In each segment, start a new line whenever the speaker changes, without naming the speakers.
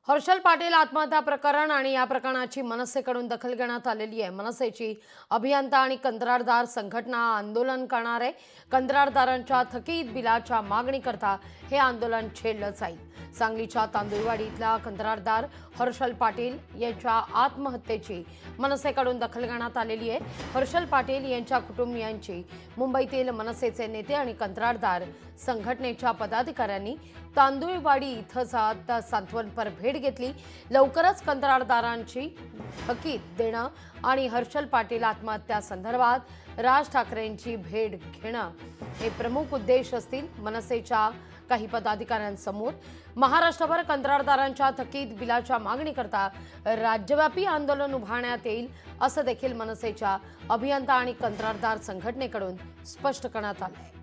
हर्षल पाटील आत्महत्या प्रकरण आणि या प्रकरणाची मनसेकडून दखल घेण्यात आलेली आहे। मनसेची अभियंता आणि कंत्राटदार संघटना आंदोलन करणार आहे। कंत्राटदारांच्या थकीत बिलाच्या मागणीकरता हे आंदोलन छेडलं जाईल। सांगलीच्या तांदुळवाडी इथला कंत्राटदार हर्षल पाटील यांच्या आत्महत्येची मनसेकडून दखल घेण्यात आलेली आहे। हर्षल पाटील यांच्या कुटुंबियांची मुंबईतील मनसेचे नेते आणि कंत्राटदार संघटनेच्या पदाधिकाऱ्यांनी तांदुळवाडी इथं जात सांत्वनपर भेट घेतली। लवकरच कंत्राटदारांची थकीत देणं आणि हर्षल पाटील आत्महत्या संदर्भात राज ठाकरेंची भेट घेणं हे प्रमुख उद्देश असतील। मनसेच्या काही पदाधिकाऱ्यांसमोर महाराष्ट्रभर कंत्राटदारांच्या थकीत बिलाच्या मागणीकरता राज्यव्यापी आंदोलन उभारण्यात येईल असं देखील मनसेच्या अभियंता आणि कंत्राटदार संघटनेकडून स्पष्ट करण्यात आलं आहे।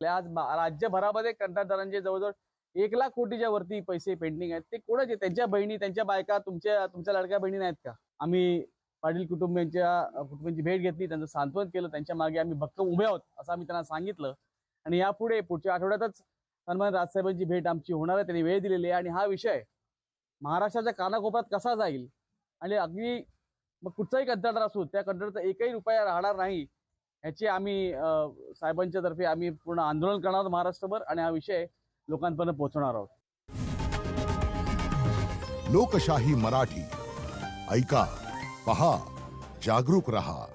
आज राज्यभरामध्ये कंत्राटदारांचे जवळजवळ 1 लाख कोटीच्या वरती पैसे पेंडिंग आहेत। ते कोणाचे? त्यांच्या बहिणी, त्यांच्या बायका, तुमच्या लाडक्या बहिणी नाहीत का? आम्ही पाटील कुटुंबियांची भेट घेतली, त्यांचं सांत्वन केलं, त्यांच्या मागे आम्ही भक्कम उभे आहोत असं आम्ही त्यांना सांगितलं। आणि यापुढे पुढच्या आठवड्यातच सन्मान राजसाहेबांची भेट आमची होणार आहे, त्यांनी वेळ दिलेली आहे। आणि हा विषय महाराष्ट्राच्या कानाकोपऱ्यात कसा जाईल आणि अगदी मग कुठचाही कंत्राटदार असो त्या कंत्राटचा एकही रुपया राहणार नाही याची आम्ही साहेबांच्या तर्फे आम्ही पूर्ण आंदोलन करणार आहोत महाराष्ट्रभर आणि हा विषय लोकांपर्यंत पोहोचवणार आहोत।
लोकशाही मराठी ऐका, पहा, जागरूक रहा।